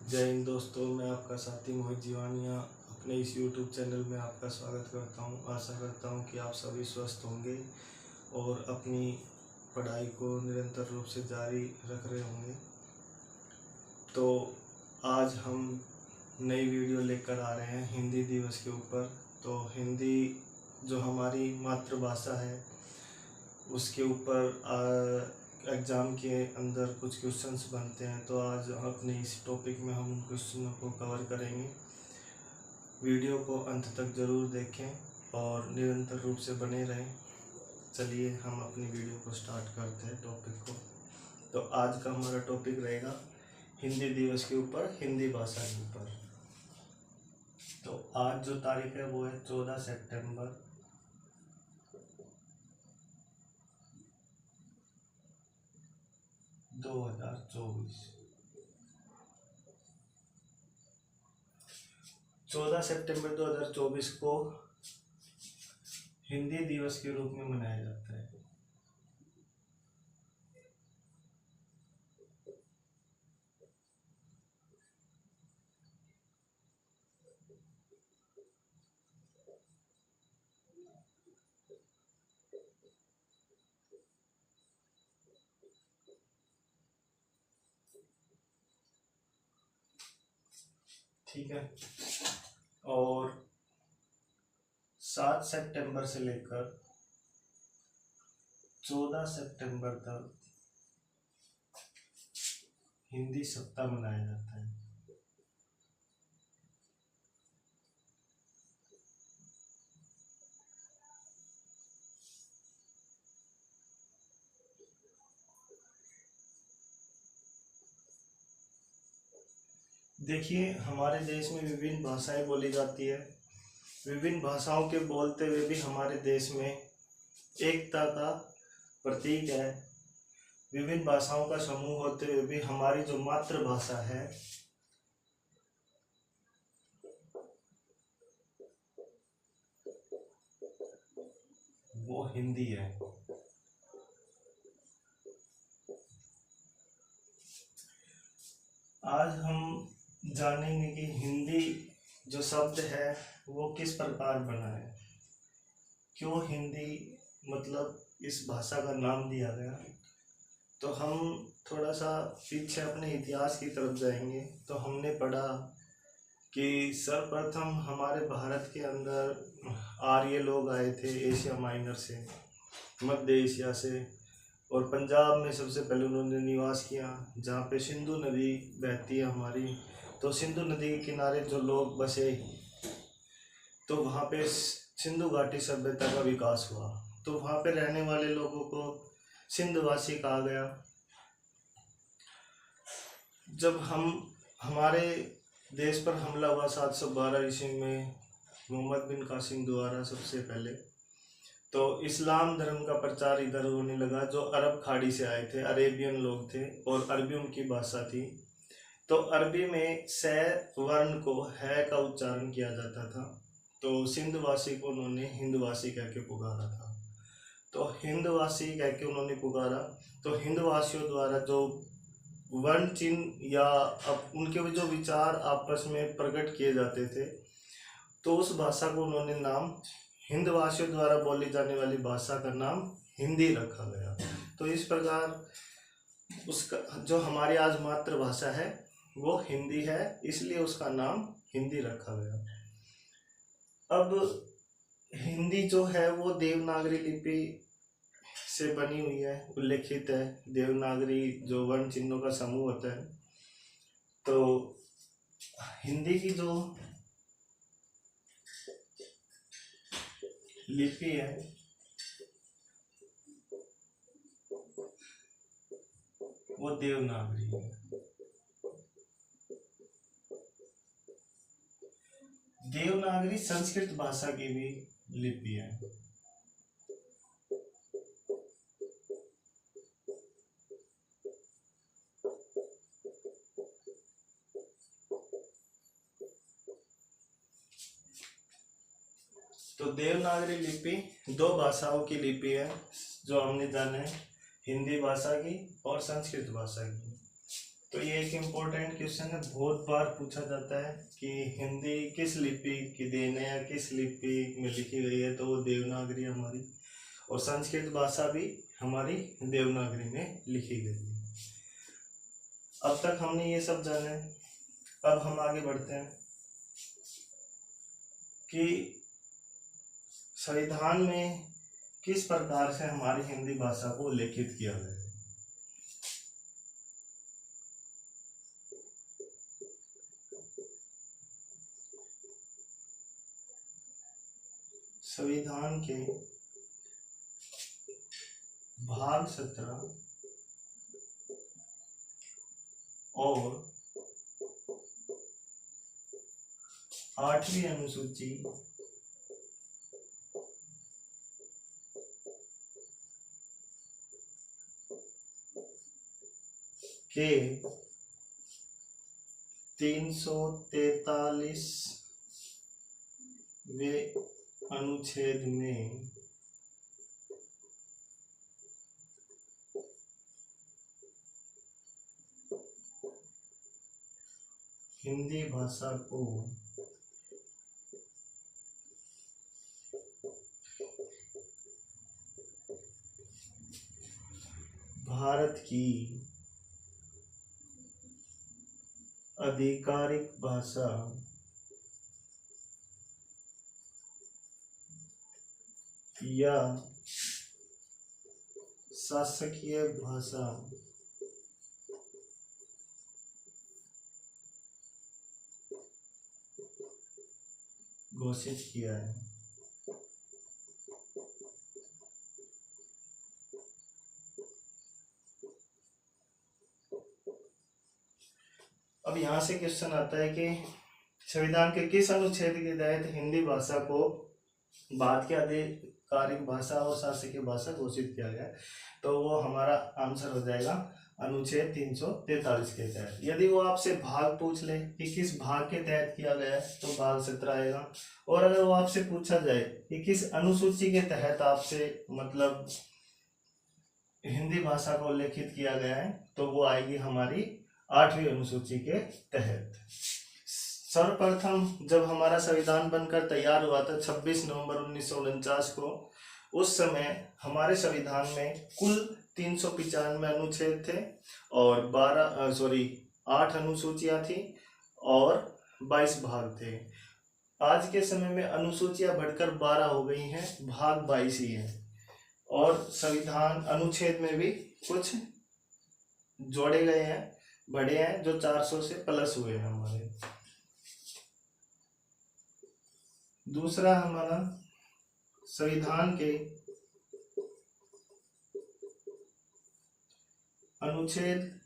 जय हिंद दोस्तों, मैं आपका साथी मोहित जीवानिया अपने इस YouTube चैनल में आपका स्वागत करता हूं। आशा करता हूं कि आप सभी स्वस्थ होंगे और अपनी पढ़ाई को निरंतर रूप से जारी रख रहे होंगे। तो आज हम नई वीडियो लेकर आ रहे हैं हिंदी दिवस के ऊपर। तो हिंदी जो हमारी मातृभाषा है उसके ऊपर एग्ज़ाम के अंदर कुछ क्वेश्चंस बनते हैं। तो आज अपने इस टॉपिक में हम उन क्वेश्चनों को कवर करेंगे। वीडियो को अंत तक ज़रूर देखें और निरंतर रूप से बने रहें। चलिए हम अपनी वीडियो को स्टार्ट करते हैं टॉपिक को। तो आज का हमारा टॉपिक रहेगा हिंदी दिवस के ऊपर, हिंदी भाषा के ऊपर। तो आज जो तारीख है वो है 14 सितंबर 2024। 14 सितंबर 2024 को हिंदी दिवस के रूप में मनाया जाता है। ठीक है। और 7 सितंबर से लेकर 14 सितंबर तक हिंदी सप्ताह मनाया जाता है। देखिए, हमारे देश में विभिन्न भाषाएं बोली जाती है। विभिन्न भाषाओं के बोलते हुए भी हमारे देश में एकता का प्रतीक है। विभिन्न भाषाओं का समूह होते हुए भी हमारी जो मातृभाषा है वो हिंदी है। आज हम जानेंगे कि हिंदी जो शब्द है वो किस प्रकार बना है, क्यों हिंदी मतलब इस भाषा का नाम दिया गया। तो हम थोड़ा सा पीछे अपने इतिहास की तरफ जाएंगे। तो हमने पढ़ा कि सर्वप्रथम हमारे भारत के अंदर आर्य लोग आए थे एशिया माइनर से, मध्य एशिया से, और पंजाब में सबसे पहले उन्होंने निवास किया जहाँ पे सिंधु नदी बहती है हमारी। तो सिंधु नदी के किनारे जो लोग बसे तो वहाँ पे सिंधु घाटी सभ्यता का विकास हुआ। तो वहाँ पे रहने वाले लोगों को सिंधवासी कहा गया। जब हमारे देश पर हमला हुआ 712 ईस्वी में मोहम्मद बिन कासिम द्वारा सबसे पहले, तो इस्लाम धर्म का प्रचार इधर होने लगा। जो अरब खाड़ी से आए थे, अरेबियन लोग थे और अरबी उनकी भाषा थी। तो अरबी में स वर्ण को है का उच्चारण किया जाता था। तो सिंधवासी को उन्होंने हिंदवासी कह के पुकारा था। तो हिंदवासी कह के उन्होंने पुकारा। तो हिंदवासियों द्वारा जो वर्ण चिन्ह या अब उनके जो विचार आपस में प्रकट किए जाते थे, तो उस भाषा को उन्होंने नाम, हिंदवासियों द्वारा बोली जाने वाली भाषा का नाम हिंदी रखा गया। तो इस प्रकार उसका जो हमारी आज मातृभाषा है वो हिंदी है, इसलिए उसका नाम हिंदी रखा गया। अब हिंदी जो है वो देवनागरी लिपि से बनी हुई है, उल्लेखित है। देवनागरी जो वर्ण चिन्हों का समूह होता है। तो हिंदी की जो लिपि है वो देवनागरी है। देवनागरी संस्कृत भाषा की भी लिपि है। तो देवनागरी लिपि दो भाषाओं की लिपि है जो हमने जाना है, हिंदी भाषा की और संस्कृत भाषा की। तो ये एक इम्पोर्टेंट क्वेश्चन है, बहुत बार पूछा जाता है कि हिंदी किस लिपि की देन है या किस लिपि में लिखी गई है, तो वो देवनागरी हमारी, और संस्कृत भाषा भी हमारी देवनागरी में लिखी गई है। अब तक हमने ये सब जाना है। अब हम आगे बढ़ते हैं कि संविधान में किस प्रकार से हमारी हिंदी भाषा को लिखित किया गया है। संविधान के भाग 17 और 8वीं अनुसूची के 343वें अनुच्छेद में हिंदी भाषा को भारत की आधिकारिक भाषा या शासकीय भाषा घोषित किया है। अब यहाँ से क्वेश्चन आता है कि संविधान के किस अनुच्छेद के तहत हिंदी भाषा को भारत की आधिकारिक भाषा और शासकीय भाषा घोषित किया गया है, तो वो हमारा आंसर हो जाएगा अनुच्छेद 343 के तहत। यदि वो आपसे भाग पूछ ले कि किस भाग के तहत किया गया है, तो भाग 17 आएगा। और अगर वो आपसे पूछा जाए कि किस अनुसूची के तहत आपसे मतलब हिंदी भाषा को उल्लेखित किया गया है, तो वो आएगी हमारी 8वीं अनुसूची के तहत। सर्वप्रथम जब हमारा संविधान बनकर तैयार हुआ था 26 नवंबर 1949 को, उस समय हमारे संविधान में कुल 395 अनुच्छेद थे और 8 अनुसूचियां थी और 22 भाग थे। आज के समय में अनुसूचियां बढ़कर 12 हो गई हैं, भाग 22 ही हैं, और संविधान अनुच्छेद में भी कुछ जोड़े गए हैं, बढ़े हैं, जो 400 से प्लस हुए हैं हमारे। दूसरा हमारा संविधान के अनुच्छेद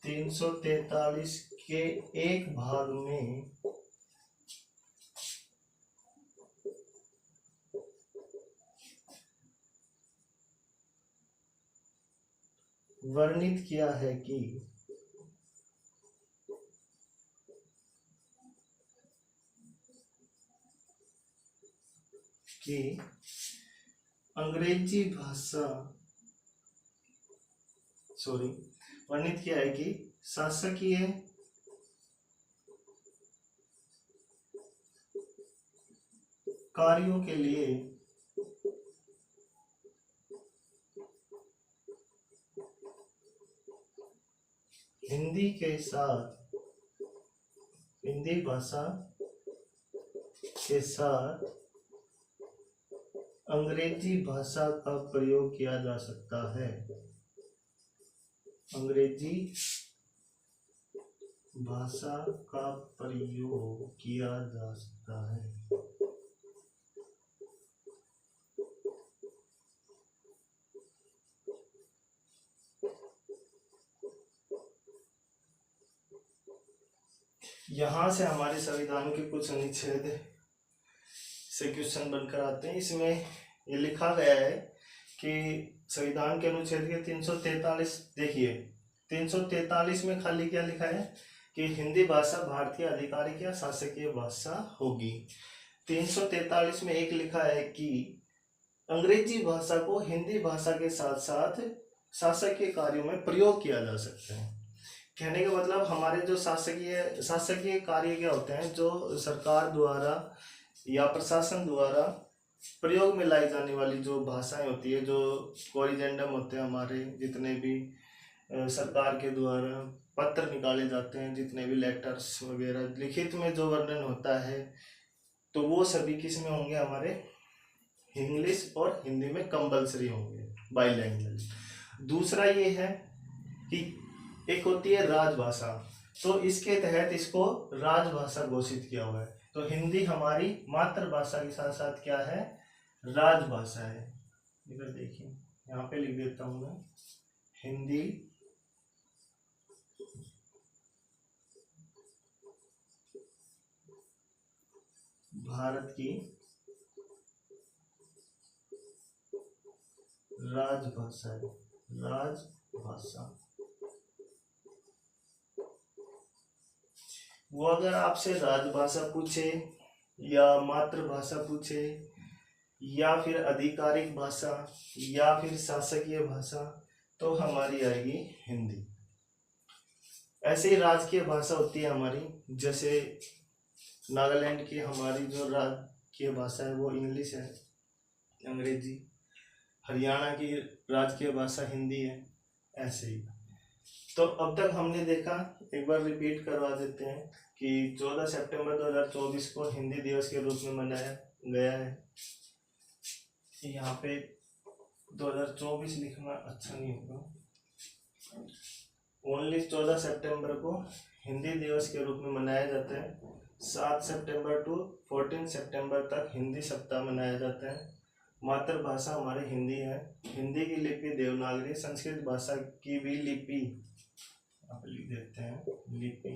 343 के एक भाग में वर्णित किया है कि अंग्रेजी भाषा वर्णित किया है कि शासकीय कार्यों के लिए हिंदी भाषा के साथ अंग्रेजी भाषा का प्रयोग किया जा सकता है। अंग्रेजी भाषा का प्रयोग किया जा सकता है। यहाँ से हमारे संविधान के कुछ अनुच्छेद से क्वेश्चन बनकर आते हैं। इसमें ये लिखा गया है कि संविधान के अनुच्छेद के 343, देखिए 343 में खाली क्या लिखा है कि हिंदी भाषा भारतीय आधिकारिक या शासकीय भाषा होगी। 343 में एक लिखा है कि अंग्रेजी भाषा को हिंदी भाषा के साथ साथ शासकीय कार्यों में प्रयोग किया जा सकता है। कहने का मतलब हमारे जो शासकीय शासकीय कार्य क्या होते हैं, जो सरकार द्वारा या प्रशासन द्वारा प्रयोग में लाई जाने वाली जो भाषाएं होती है, जो कोरिजेंडम होते हैं हमारे, जितने भी सरकार के द्वारा पत्र निकाले जाते हैं, जितने भी लेटर्स वगैरह लिखित में जो वर्णन होता है, तो वो सभी किस में होंगे, हमारे इंग्लिश और हिंदी में कंपल्सरी होंगे, बाईलैंग्वेज। दूसरा ये है कि एक होती है राजभाषा, तो इसके तहत इसको राजभाषा घोषित किया हुआ है। तो हिंदी हमारी मातृभाषा के साथ साथ क्या है, राजभाषा है। इधर देखिए, यहाँ पे लिख देता हूं मैं, हिंदी भारत की राजभाषा है, राजभाषा। वो अगर आपसे राजभाषा पूछे या मातृभाषा पूछे या फिर आधिकारिक भाषा या फिर शासकीय भाषा, तो हमारी आएगी हिंदी। ऐसे ही राजकीय भाषा होती है हमारी, जैसे नागालैंड की हमारी जो राजकीय भाषा है वो इंग्लिश है, अंग्रेजी। हरियाणा की राजकीय भाषा हिंदी है, ऐसे ही। तो अब तक हमने देखा, एक बार रिपीट करवा देते हैं कि 14 सितंबर 2024 को हिंदी दिवस के रूप में मनाया गया है। यहाँ पे 2024 लिखना अच्छा नहीं होगा, ओनली 14 सितंबर को हिंदी दिवस के रूप में मनाया जाता है। 7 सितंबर टू 14 सितंबर तक हिंदी सप्ताह मनाया जाता है। मातृभाषा हमारी हिंदी है। हिंदी की लिपि देवनागरी, संस्कृत भाषा की भी लिपि, आप लिख देते हैं, लिपि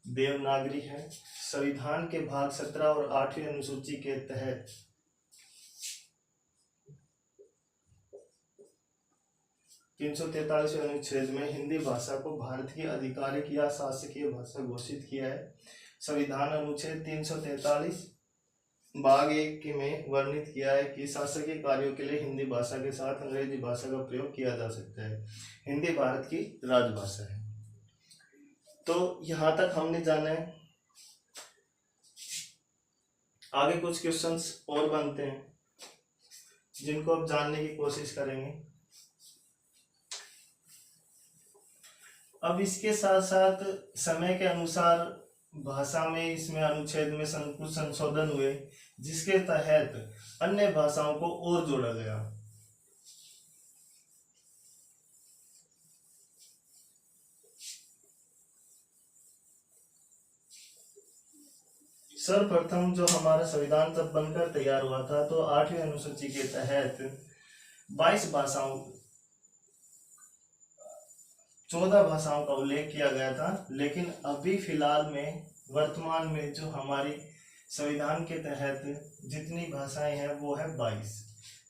देवनागरी है। संविधान के भाग 17 और 8वीं अनुसूची के तहत 343 अनुच्छेद में हिंदी भाषा को भारत की आधिकारिक या शासकीय भाषा घोषित किया है। संविधान अनुच्छेद 343 भाग 1 में वर्णित किया है कि शासकीय कार्यों के लिए हिंदी भाषा के साथ अंग्रेजी भाषा का प्रयोग किया जा सकता है। हिंदी भारत की राजभाषा है। तो यहाँ तक हमने जाना है। आगे कुछ क्वेश्चंस और बनते हैं जिनको अब जानने की कोशिश करेंगे। अब इसके साथ साथ समय के अनुसार भाषा में, इसमें अनुच्छेद में कुछ संशोधन हुए, जिसके तहत अन्य भाषाओं को और जोड़ा गया। सर्वप्रथम जो हमारा संविधान जब बनकर तैयार हुआ था, तो 8वीं अनुसूची के तहत 22 भाषाओं 14 भाषाओं का उल्लेख किया गया था। लेकिन अभी फिलहाल में, वर्तमान में जो हमारी संविधान के तहत जितनी भाषाएं हैं वो है 22।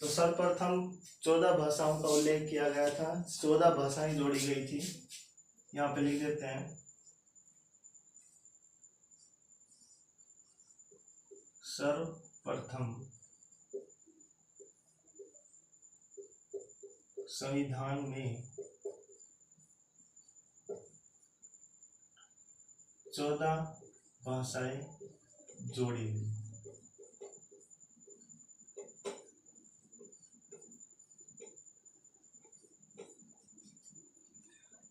तो सर्वप्रथम 14 भाषाओं का उल्लेख किया गया था, 14 भाषाएं जोड़ी गई थी। यहाँ पे लिख देते हैं, सर्वप्रथम संविधान में 14 भाषाएं जोड़ी गई।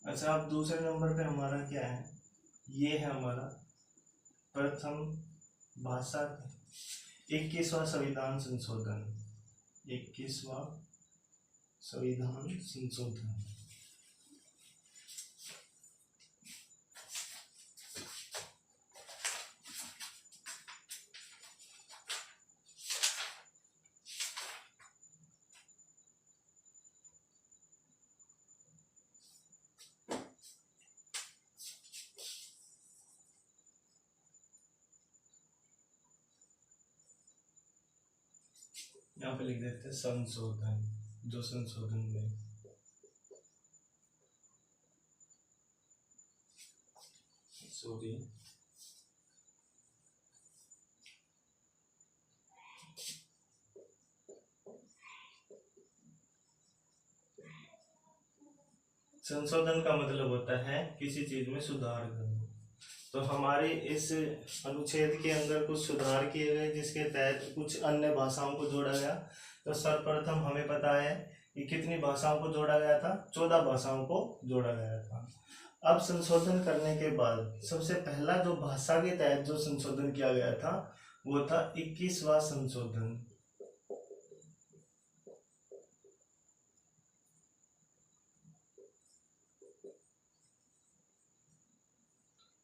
अच्छा, अब दूसरे नंबर पे हमारा क्या है, ये है हमारा प्रथम भाषा 21वां संविधान संशोधन, 21वां संविधान संशोधन। यहाँ पे लिख देते हैं संशोधन, जो संशोधन में सॉरी संशोधन का मतलब होता है किसी चीज में सुधार करना। तो हमारे इस अनुच्छेद के अंदर कुछ सुधार किए गए जिसके तहत कुछ अन्य भाषाओं को जोड़ा गया। तो सर्वप्रथम हमें पता है कि कितनी भाषाओं को जोड़ा गया था, 14 भाषाओं को जोड़ा गया था। अब संशोधन करने के बाद सबसे पहला जो भाषा के तहत जो संशोधन किया गया था वो था 21वां संशोधन,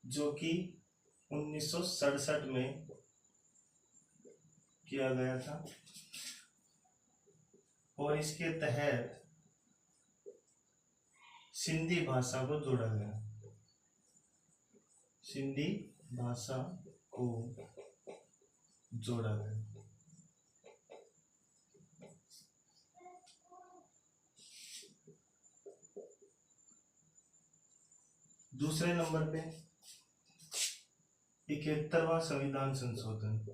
जो कि 1967 में किया गया था। और इसके तहत सिंधी भाषा को जोड़ा गया, सिंधी भाषा को जोड़ा गया। दूसरे नंबर पे 71वां संविधान संशोधन,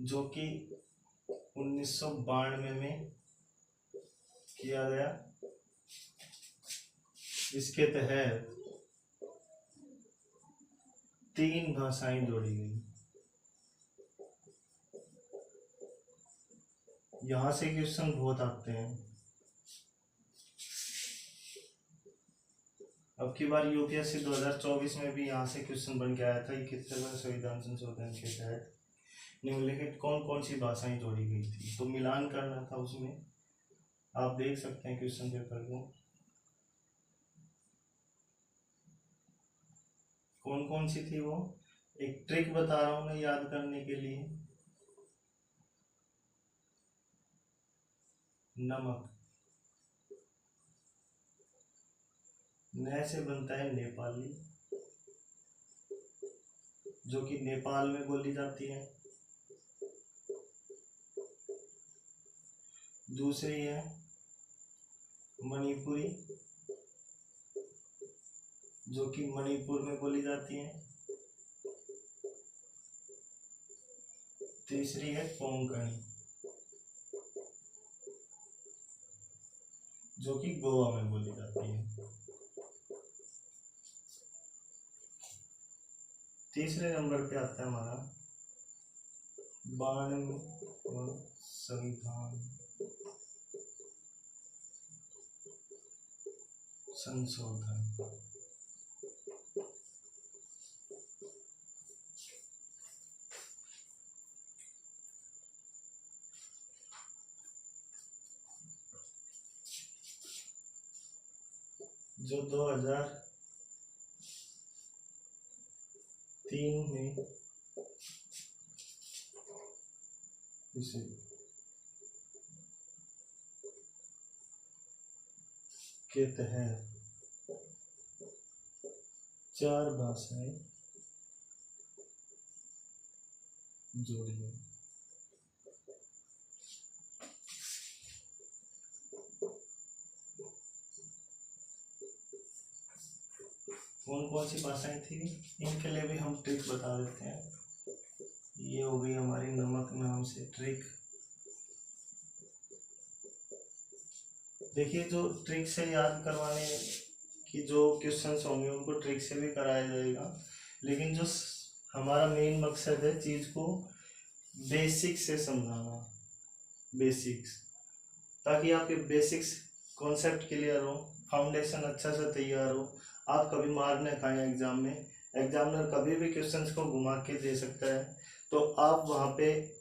जो कि 1992 में किया गया। इसके तहत 3 भाषाएं जोड़ी गई। यहां से क्वेश्चन बहुत आते हैं। अब की बार यूपीएससी 2024 में भी यहाँ से क्वेश्चन बन के आया था। 71वें संविधान संशोधन के तहत निम्नलिखित कौन कौन सी भाषाएं जोड़ी गई थी, तो मिलान करना था उसमें। आप देख सकते हैं क्वेश्चन पेपर को कौन कौन सी थी। वो एक ट्रिक बता रहा हूं मैं याद करने के लिए। नमक, न से बनता है नेपाली, जो कि नेपाल में बोली जाती है। दूसरी है मणिपुरी, जो कि मणिपुर में बोली जाती है। तीसरी है कोंकणी, जो कि गोवा में बोली जाती है। तीसरे नंबर पे आता है हमारा 92वां संविधान संशोधन, जो 2003 में इसे के तहत 4 भाषाएं जोड़ी गई। कौन कौन सी भाषाएं थी, इनके लिए भी हम ट्रिक बता देते हैं। ये हो गई हमारी नमक नाम से ट्रिक। देखिए, जो ट्रिक से याद करवाने की जो क्वेश्चंस होंगे उनको ट्रिक से भी कराया जाएगा, लेकिन जो हमारा मेन मकसद है चीज को बेसिक से समझाना, बेसिक्स, ताकि आपके बेसिक्स कॉन्सेप्ट क्लियर हो, फाउंडेशन अच्छा से तैयार हो, आप कभी मार न खाएं एग्जाम में। एग्जामिनर कभी भी क्वेश्चंस को घुमा के दे सकता है, तो आप वहाँ पे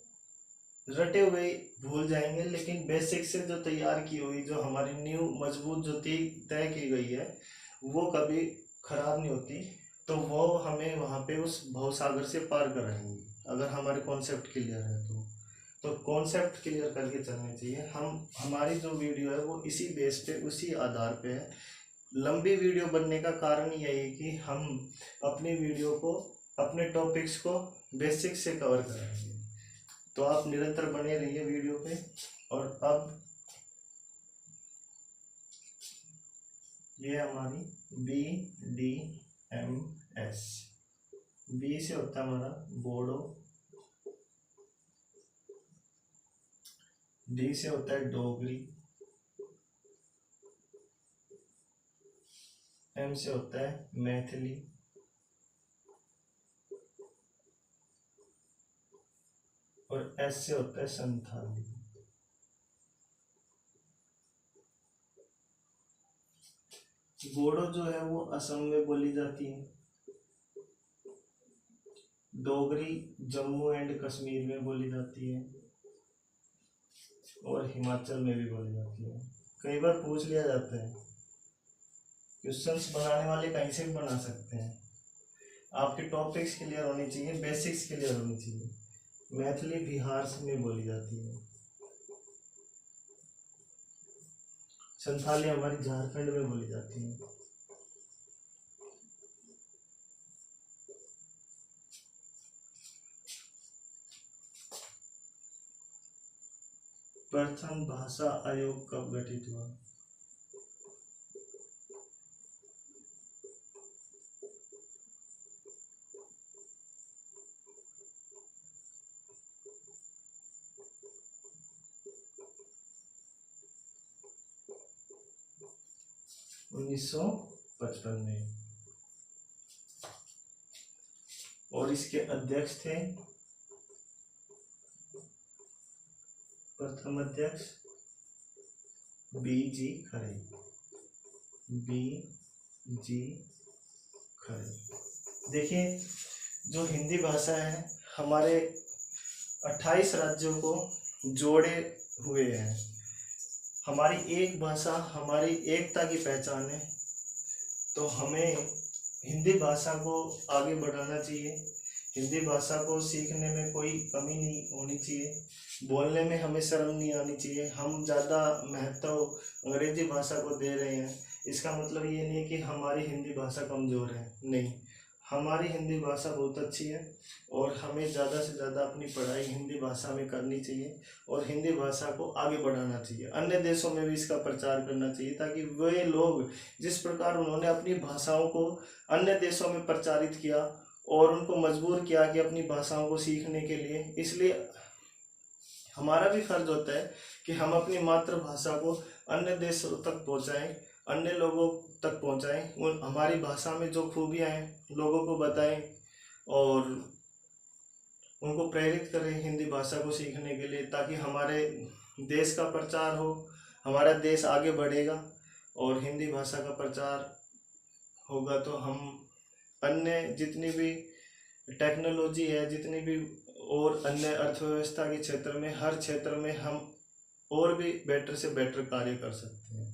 रटे हुए भूल जाएंगे, लेकिन बेसिक से जो तैयार की हुई, जो हमारी न्यू मजबूत जो तय की गई है, वो कभी खराब नहीं होती। तो वो हमें वहाँ पे उस भवसागर से पार कराएंगी अगर हमारे कॉन्सेप्ट क्लियर है तो कॉन्सेप्ट क्लियर करके चलने चाहिए। हमारी जो वीडियो है वो इसी बेस पे, उसी आधार पे है। लंबी वीडियो बनने का कारण यही है कि हम अपनी वीडियो को, अपने टॉपिक्स को बेसिक से कवर कराएंगे। तो आप निरंतर बने रहिए वीडियो पे। और अब ये हमारी BDMS बी से होता है हमारा बोडो, डी से होता है डोगरी, एम से होता है मैथिली, और एस से होता है संथाली। बोडो जो है वो असम में बोली जाती है, डोगरी जम्मू एंड कश्मीर में बोली जाती है, और हिमाचल में भी बोली जाती है। कई बार पूछ लिया जाता है, क्वेश्चंस बनाने वाले कहीं से भी बना सकते हैं। आपके टॉपिक्स क्लियर होनी चाहिए, बेसिक्स क्लियर होनी चाहिए। मैथिली बिहार में बोली जाती है, संथाली हमारी झारखंड में बोली जाती है। प्रथम भाषा आयोग कब गठित हुआ? उन्नीस सौ 1955 में, और इसके अध्यक्ष थे, प्रथम अध्यक्ष बी.जी. खरे, बी.जी. खरे। देखिए, जो हिंदी भाषा है हमारे 28 राज्यों को जोड़े हुए हैं। हमारी एक भाषा हमारी एकता की पहचान है, तो हमें हिंदी भाषा को आगे बढ़ाना चाहिए। हिंदी भाषा को सीखने में कोई कमी नहीं होनी चाहिए, बोलने में हमें शर्म नहीं आनी चाहिए। हम ज़्यादा महत्व अंग्रेजी भाषा को दे रहे हैं, इसका मतलब ये नहीं कि हमारी हिंदी भाषा कमज़ोर है, नहीं, हमारी हिंदी भाषा बहुत अच्छी है, और हमें ज़्यादा से ज़्यादा अपनी पढ़ाई हिंदी भाषा में करनी चाहिए, और हिंदी भाषा को आगे बढ़ाना चाहिए। अन्य देशों में भी इसका प्रचार करना चाहिए, ताकि वे लोग जिस प्रकार उन्होंने अपनी भाषाओं को अन्य देशों में प्रचारित किया और उनको मजबूर किया कि अपनी भाषाओं को सीखने के लिए, इसलिए हमारा भी फर्ज होता है कि हम अपनी मातृभाषा को अन्य देशों तक पहुंचाएं, अन्य लोगों तक पहुंचाएं, उन हमारी भाषा में जो खूबियां हैं लोगों को बताएं और उनको प्रेरित करें हिंदी भाषा को सीखने के लिए, ताकि हमारे देश का प्रचार हो, हमारा देश आगे बढ़ेगा, और हिंदी भाषा का प्रचार होगा तो हम अन्य जितनी भी टेक्नोलॉजी है, जितनी भी और अन्य अर्थव्यवस्था के क्षेत्र में, हर क्षेत्र में हम और भी बेटर से बेटर कार्य कर सकते हैं।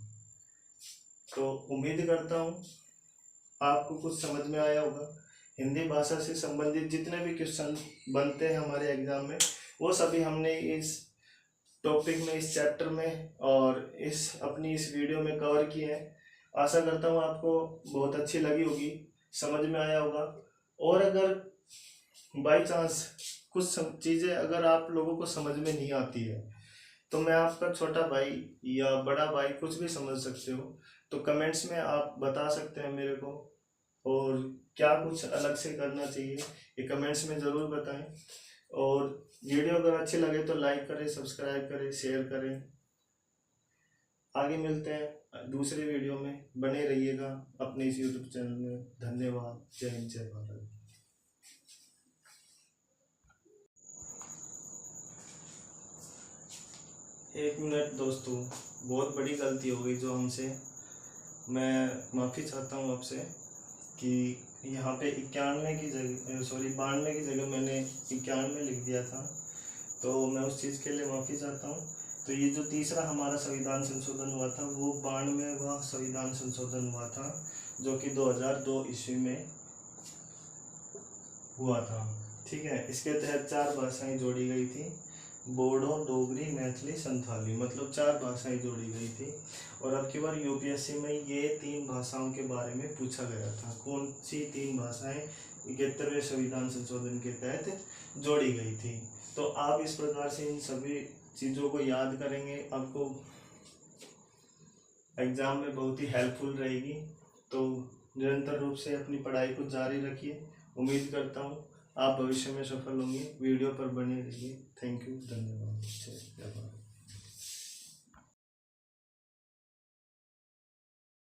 तो उम्मीद करता हूँ आपको कुछ समझ में आया होगा। हिंदी भाषा से संबंधित जितने भी क्वेश्चन बनते हैं हमारे एग्जाम में, वो सभी हमने इस टॉपिक में, इस चैप्टर में और अपनी इस वीडियो में कवर किए हैं। आशा करता हूँ आपको बहुत अच्छी लगी होगी, समझ में आया होगा। और अगर बाई चांस कुछ चीज़ें अगर आप लोगों को समझ में नहीं आती है, तो मैं आपका छोटा भाई या बड़ा भाई कुछ भी समझ सकते हो, तो कमेंट्स में आप बता सकते हैं मेरे को, और क्या कुछ अलग से करना चाहिए ये कमेंट्स में ज़रूर बताएं। और वीडियो अगर अच्छी लगे तो लाइक करें, सब्सक्राइब करें, शेयर करें। आगे मिलते हैं दूसरे वीडियो में, बने रहिएगा अपने इस यूट्यूब चैनल में। धन्यवाद। जय हिंद, जय भारत। एक मिनट दोस्तों, बहुत बड़ी गलती हो गई जो हमसे, मैं माफ़ी चाहता हूँ आपसे कि यहाँ पे 91 की जगह 92 की जगह मैंने 91 लिख दिया था, तो मैं उस चीज़ के लिए माफ़ी चाहता हूँ। तो ये जो तीसरा हमारा संविधान संशोधन हुआ था वो 92वां संविधान संशोधन हुआ था, जो कि 2002 ईस्वी में हुआ था। ठीक है, इसके तहत 4 भाषाएं जोड़ी गई थी, बोडो, डोगरी, मैथिली, संथाली, मतलब 4 भाषाएं जोड़ी गई थी। और अब की बार यूपीएससी में ये 3 भाषाओं के बारे में पूछा गया था, कौन सी 3 भाषाएं 71वें संविधान संशोधन के तहत जोड़ी गई थी। तो आप इस प्रकार से इन सभी चीज़ों को याद करेंगे, आपको एग्ज़ाम में बहुत ही हेल्पफुल रहेगी। तो निरंतर रूप से अपनी पढ़ाई को जारी रखिए उम्मीद करता हूँ आप भविष्य में सफल होंगे। वीडियो पर बने रहिए। थैंक यू, धन्यवाद।